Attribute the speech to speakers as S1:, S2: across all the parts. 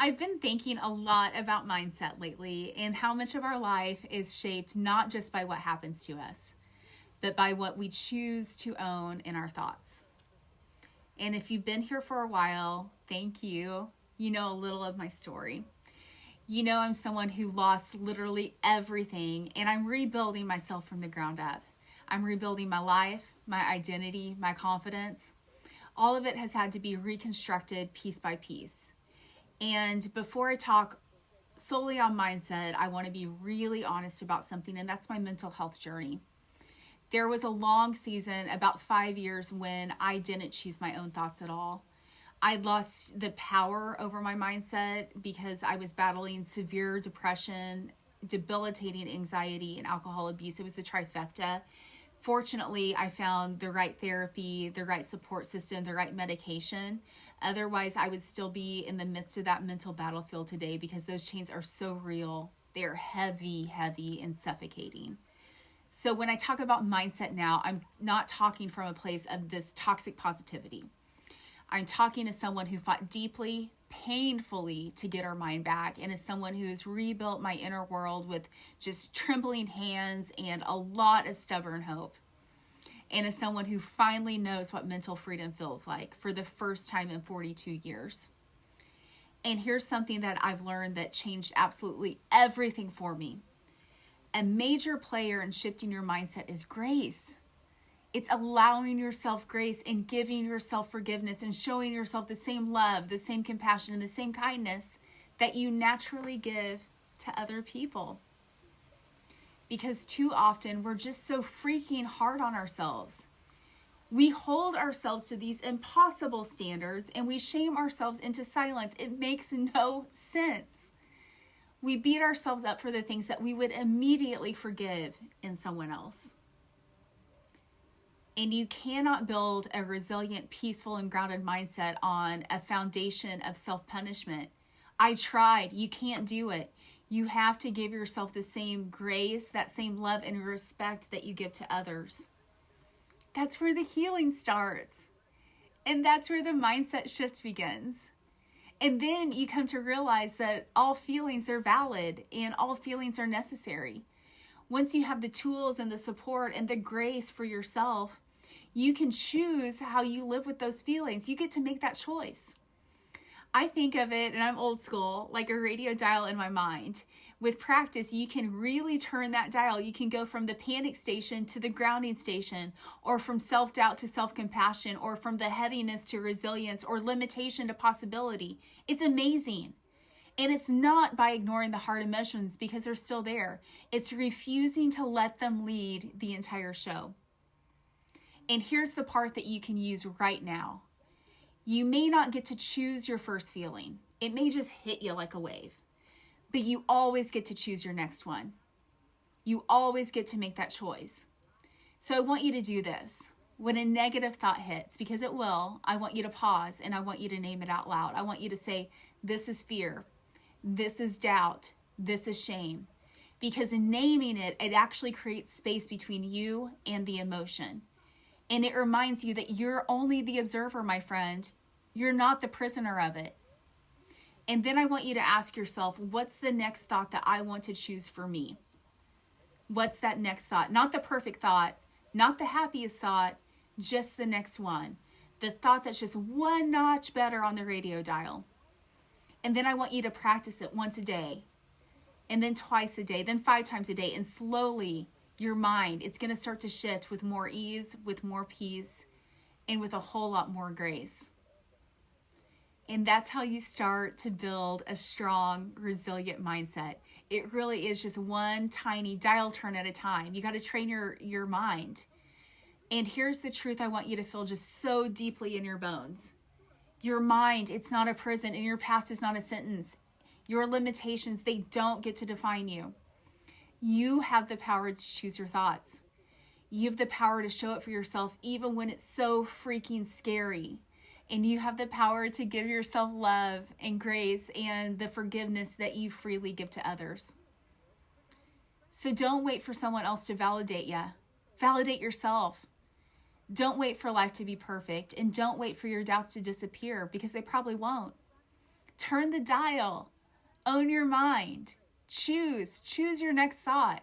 S1: I've been thinking a lot about mindset lately and how much of our life is shaped not just by what happens to us, but by what we choose to own in our thoughts. And if you've been here for a while, thank you. You know a little of my story. You know I'm someone who lost literally everything, and I'm rebuilding myself from the ground up. I'm rebuilding my life, my identity, my confidence. All of it has had to be reconstructed piece by piece. And before I talk solely on mindset, I want to be really honest about something, and that's my mental health journey. There was a long season, about 5 years, when I didn't choose my own thoughts at all. I'd lost the power over my mindset because I was battling severe depression, debilitating anxiety, and alcohol abuse. It was the trifecta. Fortunately, I found the right therapy, the right support system, the right medication. Otherwise, I would still be in the midst of that mental battlefield today because those chains are so real. They are heavy, heavy, and suffocating. So when I talk about mindset now, I'm not talking from a place of this toxic positivity. I'm talking to someone who fought deeply, painfully to get our mind back, and as someone who has rebuilt my inner world with just trembling hands and a lot of stubborn hope. And as someone who finally knows what mental freedom feels like for the first time in 42 years. And here's something that I've learned that changed absolutely everything for me. A major player in shifting your mindset is grace. It's allowing yourself grace and giving yourself forgiveness and showing yourself the same love, the same compassion, and the same kindness that you naturally give to other people. Because too often we're just so freaking hard on ourselves. We hold ourselves to these impossible standards and we shame ourselves into silence. It makes no sense. We beat ourselves up for the things that we would immediately forgive in someone else. And you cannot build a resilient, peaceful, and grounded mindset on a foundation of self-punishment. I tried. You can't do it. You have to give yourself the same grace, that same love and respect that you give to others. That's where the healing starts. And that's where the mindset shift begins. And then you come to realize that all feelings are valid and all feelings are necessary. Once you have the tools and the support and the grace for yourself, you can choose how you live with those feelings. You get to make that choice. I think of it, and I'm old school, like a radio dial in my mind. With practice, you can really turn that dial. You can go from the panic station to the grounding station, or from self-doubt to self-compassion, or from the heaviness to resilience, or limitation to possibility. It's amazing. And it's not by ignoring the hard emotions because they're still there. It's refusing to let them lead the entire show. And here's the part that you can use right now. You may not get to choose your first feeling. It may just hit you like a wave. But you always get to choose your next one. You always get to make that choice. So I want you to do this. When a negative thought hits, because it will, I want you to pause and I want you to name it out loud. I want you to say, this is fear. This is doubt. This is shame. Because in naming it, it actually creates space between you and the emotion. And it reminds you that you're only the observer, my friend. You're not the prisoner of it. And then I want you to ask yourself, what's the next thought that I want to choose for me? What's that next thought? Not the perfect thought, not the happiest thought, just the next one. The thought that's just one notch better on the radio dial. And then I want you to practice it once a day, and then twice a day, then 5 times a day, and slowly your mind, it's going to start to shift with more ease, with more peace, and with a whole lot more grace. And that's how you start to build a strong, resilient mindset. It really is just one tiny dial turn at a time. You got to train your mind. And here's the truth I want you to feel just so deeply in your bones. Your mind, it's not a prison, and your past is not a sentence. Your limitations, they don't get to define you. You have the power to choose your thoughts. You have the power to show up for yourself even when it's so freaking scary. And you have the power to give yourself love and grace and the forgiveness that you freely give to others. So don't wait for someone else to validate you. Validate yourself. Don't wait for life to be perfect, and don't wait for your doubts to disappear, because they probably won't. Turn the dial. Own your mind. Choose your next thought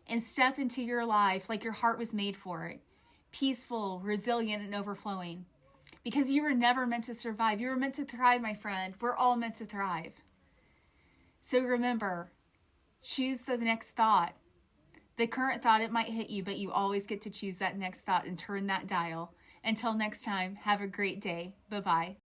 S1: and step into your life like your heart was made for it. Peaceful, resilient, and overflowing. Because you were never meant to survive. You were meant to thrive, my friend. We're all meant to thrive. So remember, choose the next thought. The current thought, it might hit you, but you always get to choose that next thought and turn that dial. Until next time, have a great day. Bye-bye.